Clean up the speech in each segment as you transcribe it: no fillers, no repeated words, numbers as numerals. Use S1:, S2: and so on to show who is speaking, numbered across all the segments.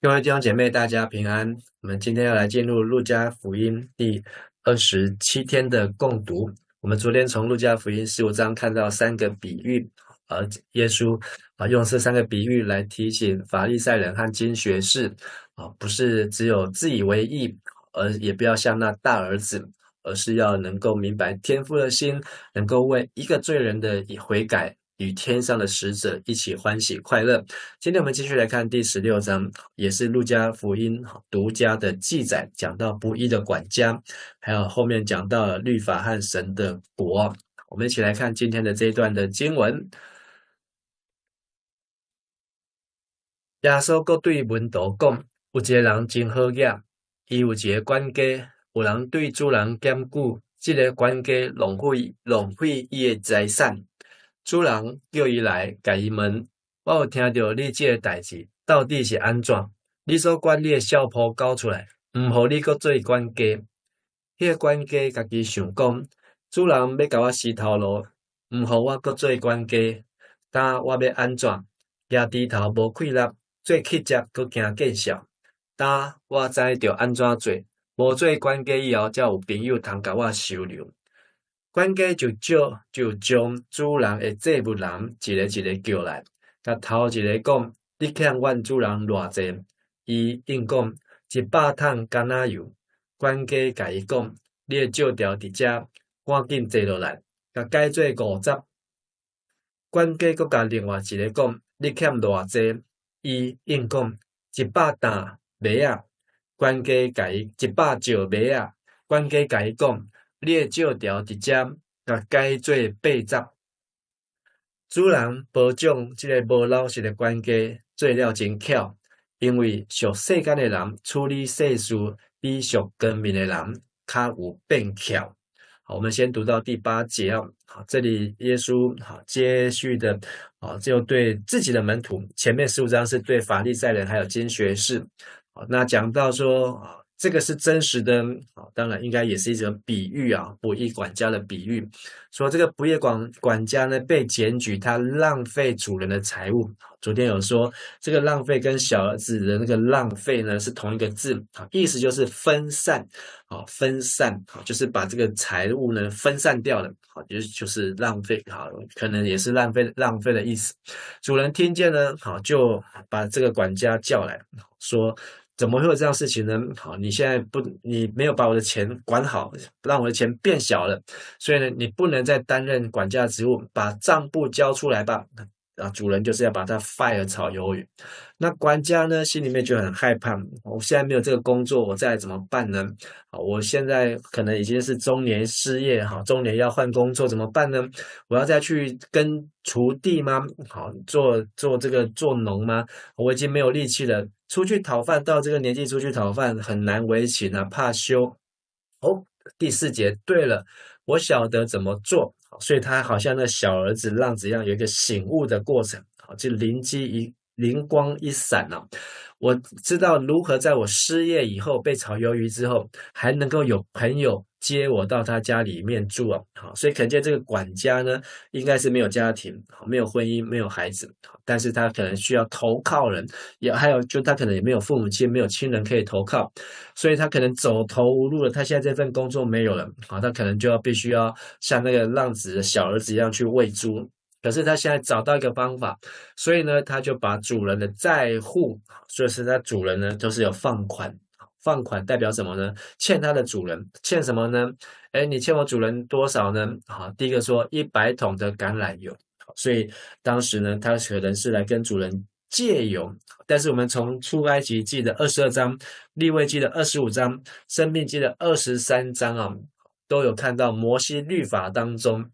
S1: 各位弟兄姐妹，大家平安。我们今天要来进入路加福音第27天的共读。我们昨天从路加福音15章看到3个比喻，耶稣用这3个比喻来提醒法利赛人和经学士不是只有自以为义，而也不要像那大儿子，而是要能够明白天父的心，能够为一个罪人的悔改与天上的使者一起欢喜快乐。今天我们继续来看第16章，也是路加福音独家的记载，讲到不义的管家，还有后面讲到了律法和神的国。我们一起来看今天的这一段的经文。耶稣阁对门徒讲，有一个人真好业，伊有一个管家，有人对主人检举，这个管家浪费伊的财产。主人叫伊来，甲伊问：我有听到你这个代志到底是安怎？你所管理的小仆交出来，毋互你阁做管家。迄个管家家己想讲，主人要甲我死头路，毋互我阁做管家，当我要安怎？也低头无气力，做乞食阁惊见笑。当我知着安怎做，无做管家以后，才有朋友通甲我收留。管家就将主人的祭物人一个一个叫来，甲头一个讲：你欠阮主人偌济？伊应讲100桶橄榄油。管家甲伊讲：你的借条伫遮，赶紧坐落来，甲改做50。管家阁甲另外一个讲：你欠偌济？伊应讲100担麦仔。管家甲伊100石麦仔。管家甲伊讲：你的借条伫遮，甲改做80。主人保奖这个无老实的管家做了真巧，因为属世间的人处理世事，比属光明的人较有变巧。好，我们先读到第8节啊。好，这里耶稣接续的就对自己的门徒，前面15章是对法利赛人还有经学士。好，那讲到说这个是真实的，当然应该也是一种比喻啊，不义管家的比喻。说这个不义管家呢被检举，他浪费主人的财物。昨天有说这个浪费跟小儿子的那个浪费呢是同一个字，意思就是分散，分散，就是把这个财物呢分散掉了，就是浪费，可能也是浪费的意思。主人听见呢，就把这个管家叫来，说怎么会有这样的事情呢？好，你现在你没有把我的钱管好，让我的钱变小了，所以呢，你不能再担任管家的职务，把账簿交出来吧。主人就是要把他 fire 炒鱿鱼。那管家呢，心里面就很害怕，我现在没有这个工作，我再来怎么办呢？我现在可能已经是中年失业，中年要换工作怎么办呢？我要再去跟锄地吗？做这个做农吗？我已经没有力气了，出去讨饭，到这个年纪出去讨饭很难为情啊，怕羞。第4节，对了，我晓得怎么做，所以他好像那小儿子浪子一样，有一个醒悟的过程，就灵光一闪啊！我知道如何在我失业以后被炒鱿鱼之后，还能够有朋友接我到他家里面住啊！所以可见这个管家呢，应该是没有家庭，没有婚姻，没有孩子，但是他可能需要投靠人，还有就他可能也没有父母亲，没有亲人可以投靠，所以他可能走投无路了。他现在这份工作没有了，他可能就必须要像那个浪子的小儿子一样去喂猪。可是他现在找到一个方法，所以呢，他就把主人的债户，所以是他主人呢，就是有放款。放款代表什么呢？欠他的主人，欠什么呢？你欠我主人多少呢？第一个说100桶的橄榄油，所以当时呢，他可能是来跟主人借油。但是我们从出埃及记的22章、利未记的25章、申命记的23章都有看到摩西律法当中，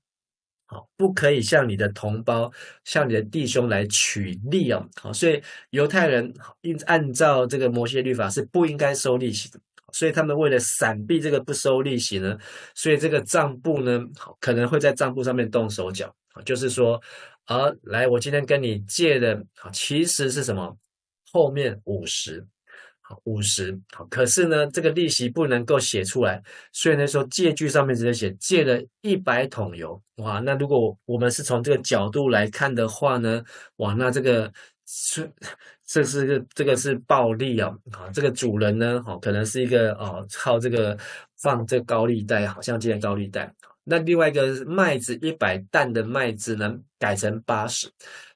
S1: 不可以向你的同胞、向你的弟兄来取利所以犹太人按照这个摩西律法是不应该收利息的，所以他们为了闪避这个不收利息呢，所以这个账簿呢可能会在账簿上面动手脚，就是说来我今天跟你借的其实是什么？后面50。可是呢，这个利息不能够写出来，所以那时候借据上面直接写借了100桶油。哇，那如果我们是从这个角度来看的话呢，哇，那这个是这个是暴利啊，这个主人呢，可能是一个靠这个放这个高利贷，好像借高利贷。那另外一个麦子100担的麦子呢，改成80，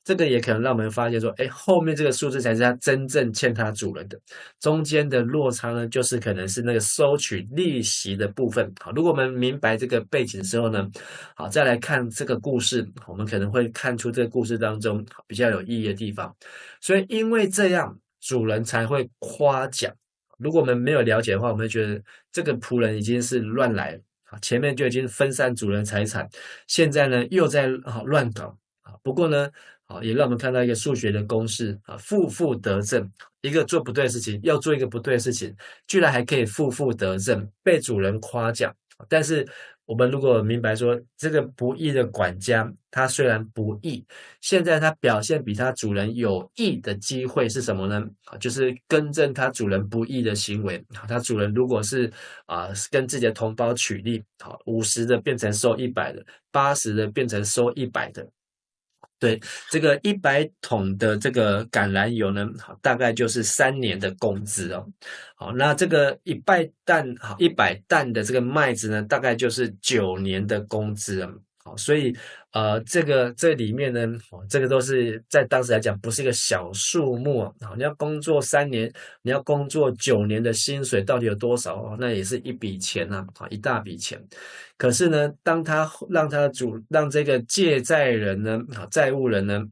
S1: 这个也可能让我们发现说，哎，后面这个数字才是他真正欠他主人的，中间的落差呢，就是可能是那个收取利息的部分。好，如果我们明白这个背景之后呢，好，再来看这个故事，我们可能会看出这个故事当中比较有意义的地方。所以因为这样，主人才会夸奖。如果我们没有了解的话，我们会觉得这个仆人已经是乱来了，前面就已经分散主人财产，现在呢又在乱搞。不过呢，也让我们看到一个数学的公式啊，负负得正。一个做不对的事情，要做一个不对的事情，居然还可以负负得正，被主人夸奖。但是我们如果明白说，这个不义的管家，他虽然不义，现在他表现比他主人有益的机会是什么呢？就是更正他主人不义的行为。他主人如果是跟自己的同胞取利，50的变成收100的，80的变成收100的。对，这个100桶的这个橄榄油呢，大概就是3年的工资哦。好，那这个100担的这个麦子呢，大概就是9年的工资啊。好，所以这里面呢，这个都是在当时来讲不是一个小数目啊。你要工作3年，你要工作9年的薪水到底有多少哦？那也是一笔钱啊，一大笔钱。可是呢，当他让这个借债人呢，债务人呢，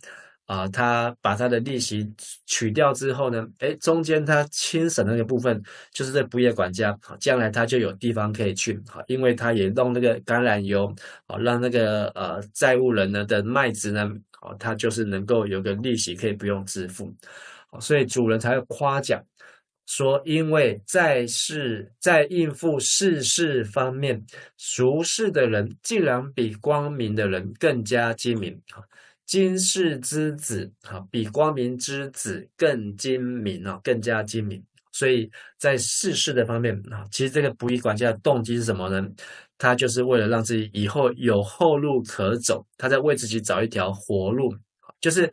S1: 他把他的利息取掉之后呢，中间他清省那个部分，就是这不业管家，将来他就有地方可以去，因为他也弄那个橄榄油，让那个债务人呢的麦子呢，他就是能够有个利息可以不用支付，所以主人才会夸奖。说，因为在应付世事方面，俗世的人竟然比光明的人更加精明。今世之子比光明之子更精明更加精明。所以在世事的方面其实这个不义管家的动机是什么呢？他就是为了让自己以后有后路可走，他在为自己找一条活路。就是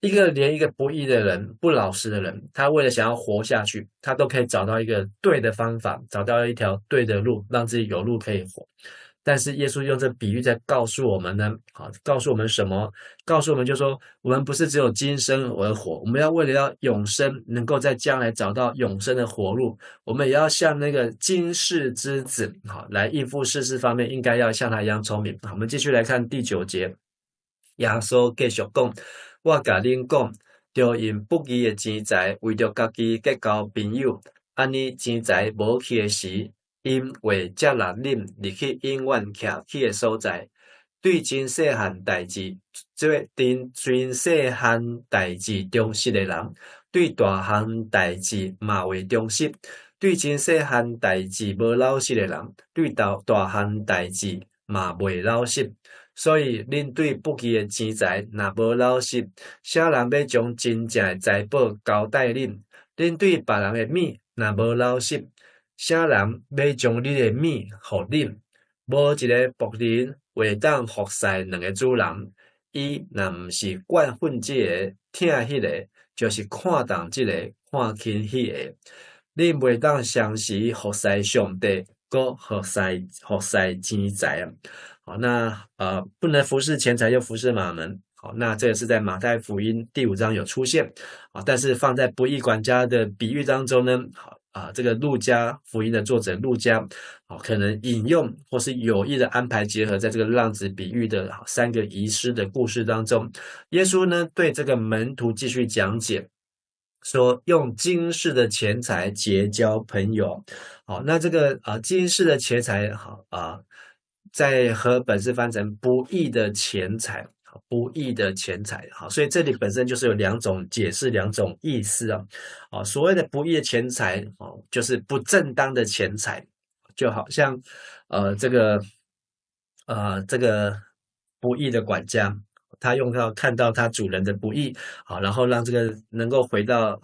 S1: 连一个不义的人、不老实的人，他为了想要活下去，他都可以找到一个对的方法，找到一条对的路，让自己有路可以活。但是耶稣用这比喻在告诉我们呢，告诉我们什么？告诉我们就说，我们不是只有今生而活，我们要为了要永生，能够在将来找到永生的活路，我们也要像那个今世之子，来应付世事方面，应该要像他一样聪明。我们继续来看第9节，耶稣继续讲。我甲恁讲，着用不义的钱财，为着家己结交朋友，安尼钱财无去的时，因会接纳恁入去永远徛起的所在。对真细汉代志，真细汉代志忠实的人，对大项代志嘛会忠实；对真细汉代志无老实的人，对大项代志嘛袂老实。所以，恁对不义的钱财若无老实，啥人要将真正的财宝交代恁？恁对别人的米若无老实，啥人要将你的米互恁？无一个仆人会当服侍2个主人，伊若毋是惯恨这个，疼迄个，就是看重这个，看轻迄个。恁袂当相时服侍上帝，搁服侍钱财啊！好，那不能服侍钱财又服侍马门。好，那这个是在马太福音第5章有出现但是放在不义管家的比喻当中呢，这个路加福音的作者路加可能引用或是有意的安排结合在这个浪子比喻的3个遗失的故事当中，耶稣呢对这个门徒继续讲解。说用今世的钱财结交朋友，好，那这个今世的钱财在和本是翻成不义的钱财，不义的钱财，好，所以这里本身就是有2种解释，2种意思所谓的不义的钱财就是不正当的钱财，就好像这个不义的管家。他看到他主人的不义，然后让这个能够回到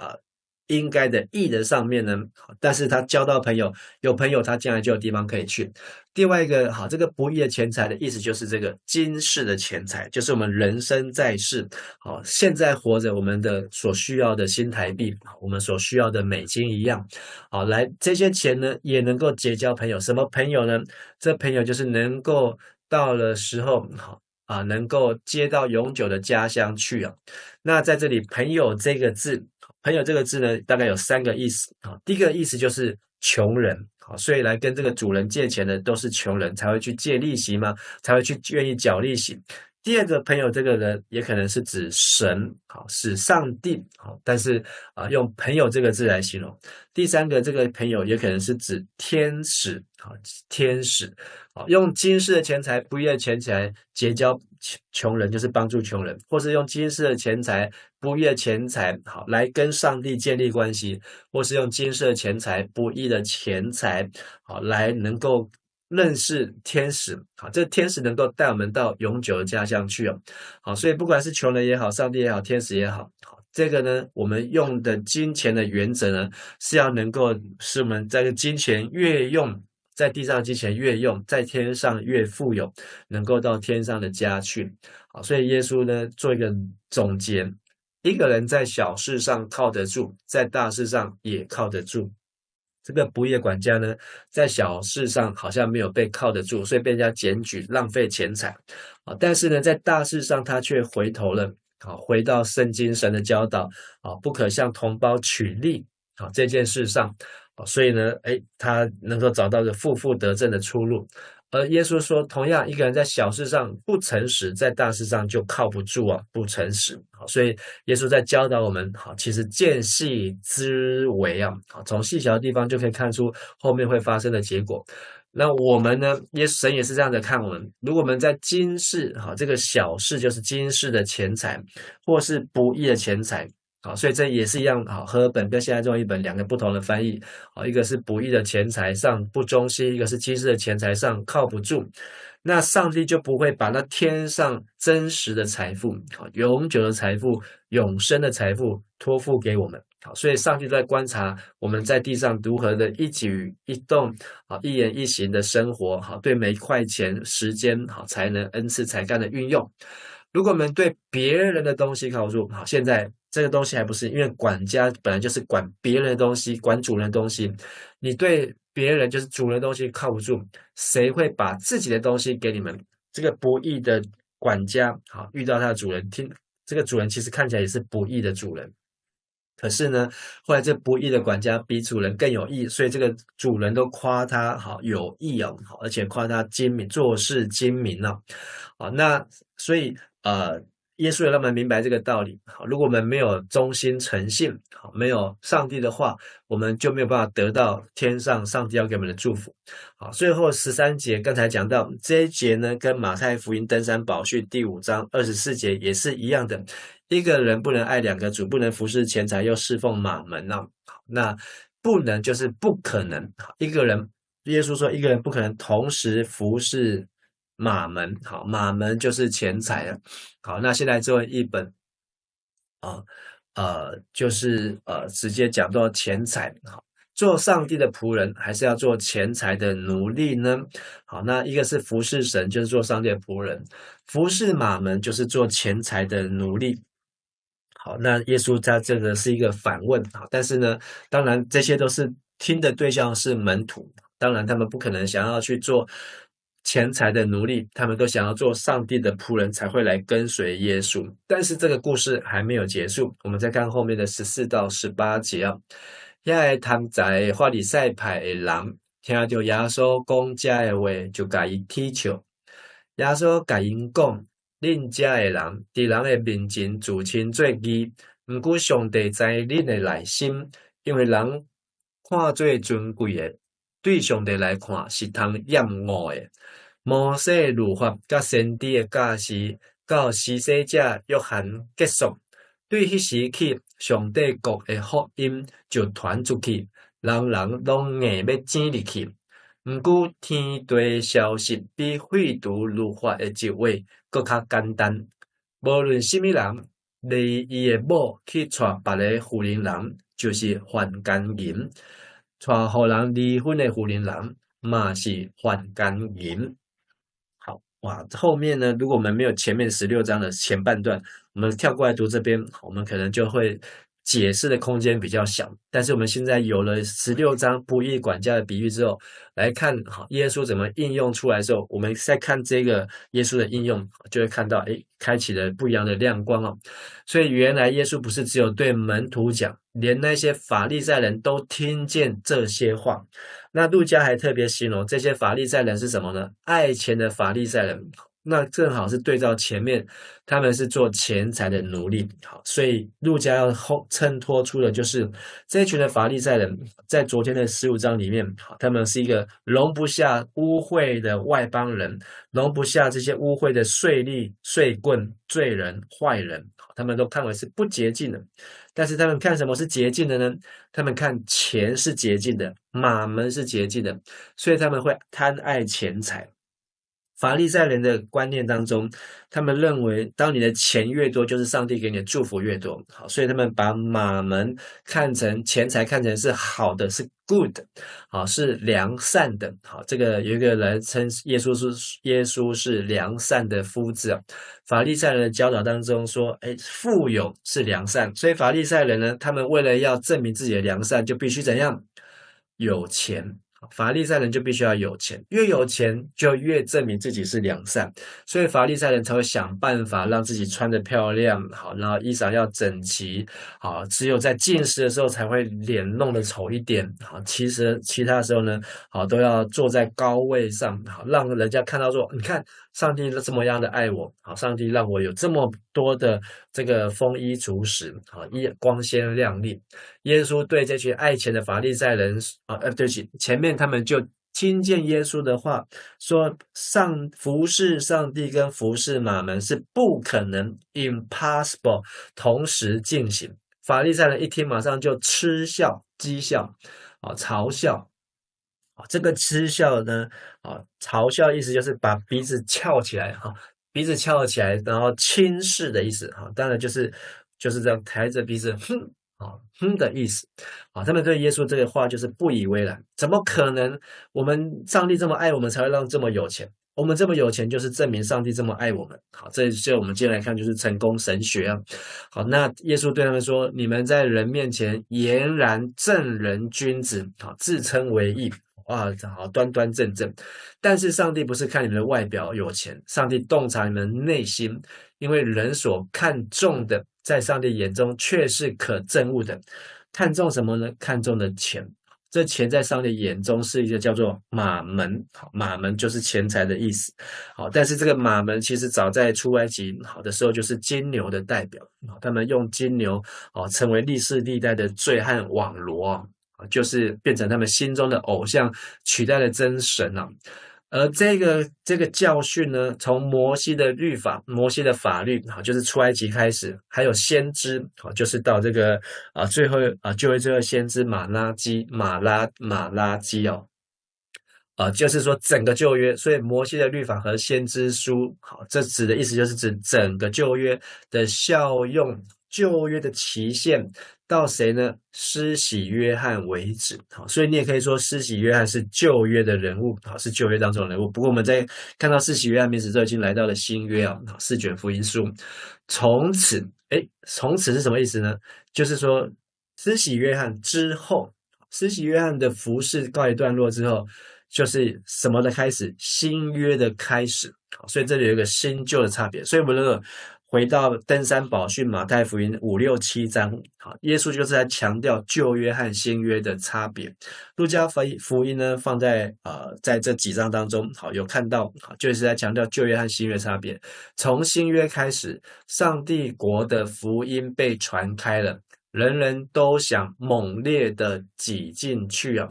S1: 应该的义的上面呢，但是他交到朋友，有朋友他将来就有地方可以去。另外一个好，这个不义的钱财的意思就是这个今世的钱财，就是我们人生在世，好，现在活着我们的所需要的新台币，我们所需要的美金一样，好，来这些钱呢也能够结交朋友，什么朋友呢？这朋友就是能够到了时候，好能够接到永久的家乡去啊。那在这里，朋友这个字，朋友这个字呢，大概有3个意思啊。第一个意思就是穷人，好，所以来跟这个主人借钱的都是穷人，才会去借利息嘛，才会去愿意缴利息。第二个朋友这个人也可能是指神，好，是上帝，好，但是用朋友这个字来形容。第三个这个朋友也可能是指天使，好，天使，好，用今世的钱财、不义的钱财结交穷人，就是帮助穷人，或是用今世的钱财、不义的钱财，好，来跟上帝建立关系，或是用今世的钱财、不义的钱财，好，来能够认识天使，好，这天使能够带我们到永久的家乡去哦。好，所以不管是穷人也好，上帝也好，天使也好，好，这个呢，我们用的金钱的原则呢，是要能够使我们这个金钱越用，在地上的金钱越用，在天上越富有，能够到天上的家去。好，所以耶稣呢，做一个总结，一个人在小事上靠得住，在大事上也靠得住。这个不义的管家呢，在小事上好像没有被靠得住，所以被人家检举，浪费钱财。但是呢，在大事上他却回头了，回到圣经神的教导，不可向同胞取利，这件事上，所以呢，他能够找到个负负得正的出路。而耶稣说，同样一个人在小事上不诚实，在大事上就靠不住啊，不诚实。所以耶稣在教导我们，其实见细知微啊，从细小的地方就可以看出后面会发生的结果。那我们呢，神也是这样的看我们。如果我们在今世，这个小事就是今世的钱财，或是不义的钱财。好，所以这也是一样，好，和本跟现在中译本2个不同的翻译，好，一个是不义的钱财上不忠心，一个是今世的钱财上靠不住。那上帝就不会把那天上真实的财富，好，永久的财富、永生的财富托付给我们。好，所以上帝在观察我们在地上如何的一举一动，好，一言一行的生活，好，对每一块钱、时间、好，才能、恩赐、才干的运用。如果我们对别人的东西靠不住，好，现在这个东西还不是，因为管家本来就是管别人的东西，管主人的东西。你对别人就是主人的东西靠不住，谁会把自己的东西给你们？这个不义的管家，好，遇到他的主人，这个主人其实看起来也是不义的主人。可是呢，后来这不义的管家比主人更有义，所以这个主人都夸他好有义哦，好，而且夸他精明，做事精明哦。好，那所以耶稣也让我们明白这个道理。好，如果我们没有忠心诚信，好，没有上帝的话，我们就没有办法得到天上上帝要给我们的祝福。好，最后13节刚才讲到这一节呢，跟马太福音登山宝训第5章24节也是一样的。一个人不能爱2个主，不能服侍钱财又侍奉马门啊。那不能就是不可能。一个人，耶稣说一个人不可能同时服侍马门。好，马门就是钱财了。好，那现在这一本就是直接讲到钱财。好，做上帝的仆人还是要做钱财的奴隶呢？好，那一个是服侍神，就是做上帝的仆人；服侍马门就是做钱财的奴隶。好，那耶稣他这个是一个反问，好，但是呢，当然这些都是听的对象是门徒，当然他们不可能想要去做钱财的奴隶，他们都想要做上帝的仆人才会来跟随耶稣。但是这个故事还没有结束，我们再看后面的14到18节啊。遐个贪财法利赛派的人，听到耶稣讲这的话，就甲伊踢笑。耶稣甲因讲。恁遮的人，伫人的面前自称做义，毋过上帝知恁的内心，因为人看做尊贵的，对上帝来看是通厌恶的。摩西的律法甲先知的教示，到施洗者约翰结束，对迄时起，上帝国的福音就传出去，人人拢硬要挤入去。毋过天地消息比废除律法的一话搁较简单。无论什么人，伊的某去娶别个妇人人，就是犯奸淫；娶互人离婚的妇人人，嘛是犯奸淫。好，哇，后面呢，如果我们没有前面16章的前半段，我们跳过来读这边，我们可能就会解释的空间比较小。但是我们现在有了16章不义管家的比喻之后，来看好耶稣怎么应用出来的时候，我们再看这个耶稣的应用，就会看到，开启了不一样的亮光哦。所以原来耶稣不是只有对门徒讲，连那些法利赛人都听见这些话。那路加还特别形容这些法利赛人是什么呢？爱钱的法利赛人。那正好是对照前面，他们是做钱财的奴隶。好，所以路加要衬托出的就是这一群的法利赛人，在昨天的15章里面，他们是一个容不下污秽的外邦人，容不下这些污秽的税吏、税棍、罪人、坏人，他们都看为是不洁净的。但是他们看什么是洁净的呢？他们看钱是洁净的，马门是洁净的，所以他们会贪爱钱财。法利赛人的观念当中，他们认为当你的钱越多，就是上帝给你的祝福越多。好，所以他们把马门看成钱财，看成是好的，是 good， 好，是良善的。好，这个有一个人称耶稣是良善的夫子啊。法利赛人的教导当中说，富有是良善，所以法利赛人呢，他们为了要证明自己的良善，就必须怎样？有钱。法利赛人就必须要有钱，越有钱就越证明自己是良善，所以法利赛人才会想办法让自己穿得漂亮，好，然后衣裳要整齐，好，只有在进食的时候才会脸弄得丑一点，好，其实其他时候呢，好，都要坐在高位上，好，让人家看到说，你看上帝这么样的爱我，好，上帝让我有这么多的这个丰衣足食，好，光鲜亮丽。耶稣对这群爱钱的法利赛人对不起，前面他们就听见耶稣的话，说服侍上帝跟服侍马门是不可能 impossible 同时进行。法利赛人一听，马上就嗤笑、讥笑、嘲笑。这个嗤笑呢，嘲笑的意思就是把鼻子翘起来，鼻子翘起来，然后轻视的意思，当然就是这样抬着鼻子，的意思。他们对耶稣这个话就是不以为然，怎么可能？我们上帝这么爱我们，才会让这么有钱。我们这么有钱，就是证明上帝这么爱我们。好，这就我们接下来看，就是成功神学啊。好，那耶稣对他们说：“你们在人面前俨然正人君子，好，自称为义。”哇，好，端端正正。但是上帝不是看你们的外表有钱，上帝洞察你们内心，因为人所看重的，在上帝眼中却是可憎恶的。看重什么呢？看重的钱。这钱在上帝眼中是一个叫做马门，马门就是钱财的意思。好，但是这个马门其实早在出埃及好的时候就是金牛的代表，他们用金牛成为历世历代的罪和网罗，就是变成他们心中的偶像，取代了真神啊。而这个教训呢，从摩西的律法、摩西的法律，就是出埃及开始，还有先知，就是到这个最后就会最后先知马拉基就是说整个旧约，所以摩西的律法和先知书，好，这指的意思就是指整个旧约的效用，旧约的期限到谁呢？施洗约翰为止。好，所以你也可以说施洗约翰是旧约的人物，好，是旧约当中的人物。不过我们在看到施洗约翰名字之后，已经来到了新约啊，4卷福音书。从此是什么意思呢？就是说施洗约翰之后，施洗约翰的服事告一段落之后，就是什么的开始？新约的开始。所以这里有一个新旧的差别。所以我们如果回到登山宝训马太福音5、6、7章，耶稣就是在强调旧约和新约的差别。路加福音呢，放在在这几章当中，有看到就是在强调旧约和新约差别。从新约开始，上帝国的福音被传开了，人人都想猛烈的挤进去啊。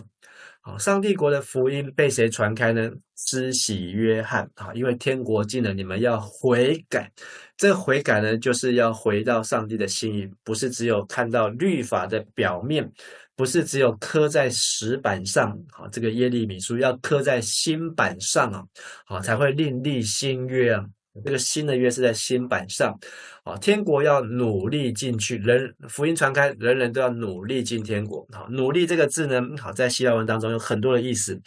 S1: 好，上帝国的福音被谁传开呢？施洗约翰。因为天国近了，你们要悔改。这个悔改呢，就是要回到上帝的心意，不是只有看到律法的表面，不是只有刻在石板上。好，这个耶利米书要刻在心板上才会另立新约啊。这个新的约是在新版上，天国要努力进去，福音传开，人人都要努力进天国。努力这个字呢，在希腊文当中有很多的意思，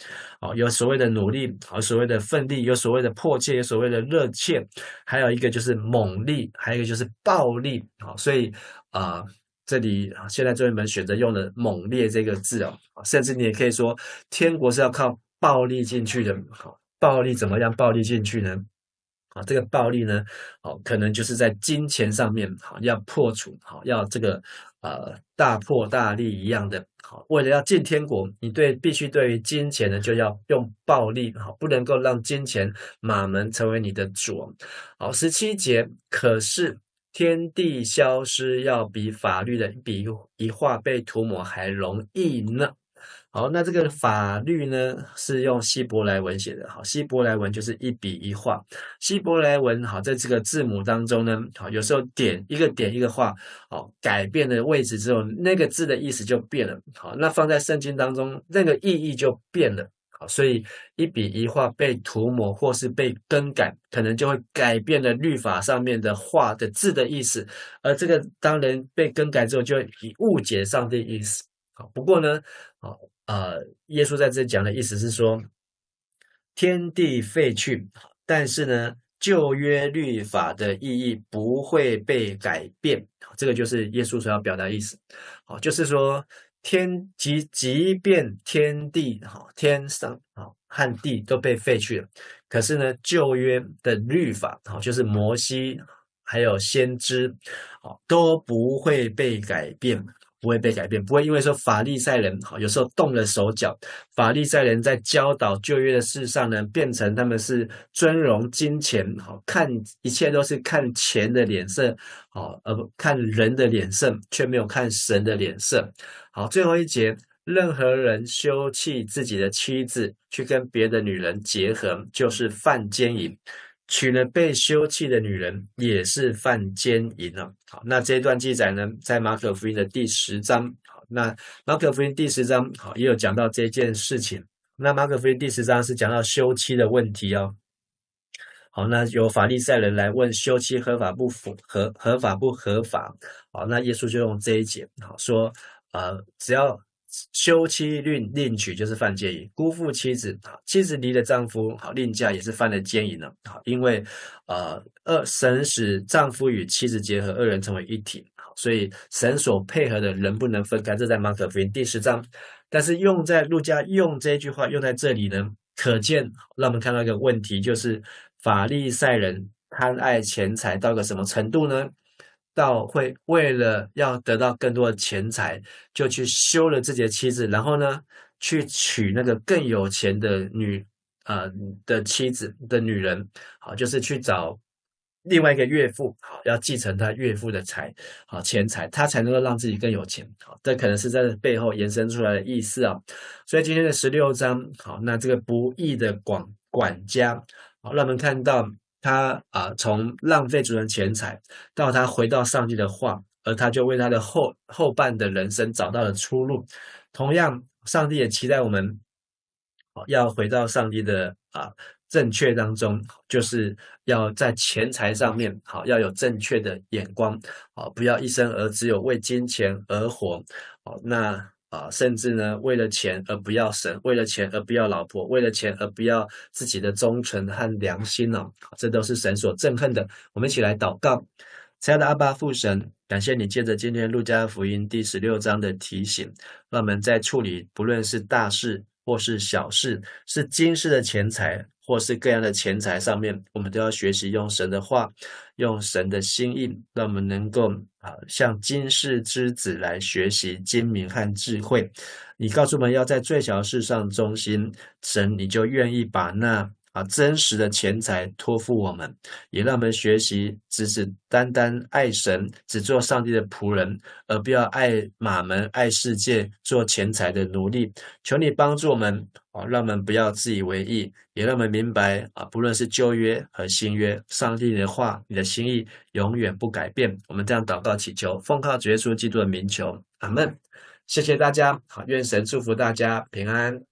S1: 有所谓的努力，所谓的奋力，有所谓的迫切，有所谓的热切，还有一个就是猛力，还有一个就是暴力。所以这里现在这位们选择用了猛烈这个字甚至你也可以说天国是要靠暴力进去的。暴力怎么样暴力进去呢？这个暴力呢，可能就是在金钱上面，要破除，要这个大破大立一样的，为了要进天国，你必须对于金钱呢，就要用暴力，不能够让金钱马门成为你的主。17节，可是天地消失，要比法律的一笔一画被涂抹还容易呢。好，那这个法律呢是用希伯来文写的。好，希伯来文就是一笔一画。希伯来文在这个字母当中呢，有时候点一个画，改变了位置之后，那个字的意思就变了。好，那放在圣经当中，那个意义就变了。好，所以一笔一画被涂抹或是被更改，可能就会改变了律法上面的画的字的意思。而这个当人被更改之后，就会误解上帝意思。好，不过呢，耶稣在这讲的意思是说，天地废去，但是呢，旧约律法的意义不会被改变。这个就是耶稣所要表达的意思。就是说即便天地天上和地都被废去了，可是呢，旧约的律法就是摩西还有先知都不会被改变。不会被改变，不会因为说法利赛人有时候动了手脚，法利赛人在教导旧约的事上呢，变成他们是尊荣金钱，看一切都是看钱的脸色，而不看人的脸色，却没有看神的脸色。好，最后一节，任何人休弃自己的妻子，去跟别的女人结合，就是犯奸淫。娶了被休弃的女人也是犯奸淫了。好，那这一段记载呢，在马可福音的第10章。好，那马可福音第10章也有讲到这件事情。那马可福音第10章是讲到休妻的问题哦。好，那有法利赛人来问休妻合法不合法？好，那耶稣就用这一节说，只要休妻另娶就是犯奸淫，辜负妻子，妻子离了丈夫另嫁也是犯了奸淫了。因为神使丈夫与妻子结合，二人成为一体，所以神所配合的人不能分开。这在马可福音第10章，但是用在路加用这句话用在这里呢，可见让我们看到一个问题，就是法利赛人贪爱钱财到个什么程度呢？到会为了要得到更多的钱财，就去休了自己的妻子，然后呢，去娶那个更有钱的的妻子的女人，就是去找另外一个岳父，要继承他岳父的钱财，他才能够让自己更有钱。这可能是在背后延伸出来的意思啊。所以今天的16章，那这个不义的管家，让我们看到他从浪费主人钱财，到他回到上帝的话，而他就为他的后半的人生找到了出路。同样，上帝也期待我们要回到上帝的正确当中，就是要在钱财上面要有正确的眼光，不要一生而只有为金钱而活。甚至呢，为了钱而不要神，为了钱而不要老婆，为了钱而不要自己的忠诚和良心这都是神所憎恨的。我们一起来祷告。亲爱的阿爸父神，感谢你借着今天路加福音第16章的提醒，让我们在处理不论是大事或是小事，是今世的钱财或是各样的钱财上面，我们都要学习用神的话，用神的心意，让我们能够像今世之子来学习精明和智慧。你告诉我们要在最小的事上忠心，神你就愿意把那真实的钱财托付我们，也让我们学习只单爱神，只做上帝的仆人，而不要爱马门、爱世界，做钱财的奴隶。求你帮助我们让我们不要自以为意，也让我们明白不论是旧约和新约，上帝的话、你的心意永远不改变。我们这样祷告祈求，奉靠主耶稣基督的名求，阿们。谢谢大家，愿神祝福大家平安。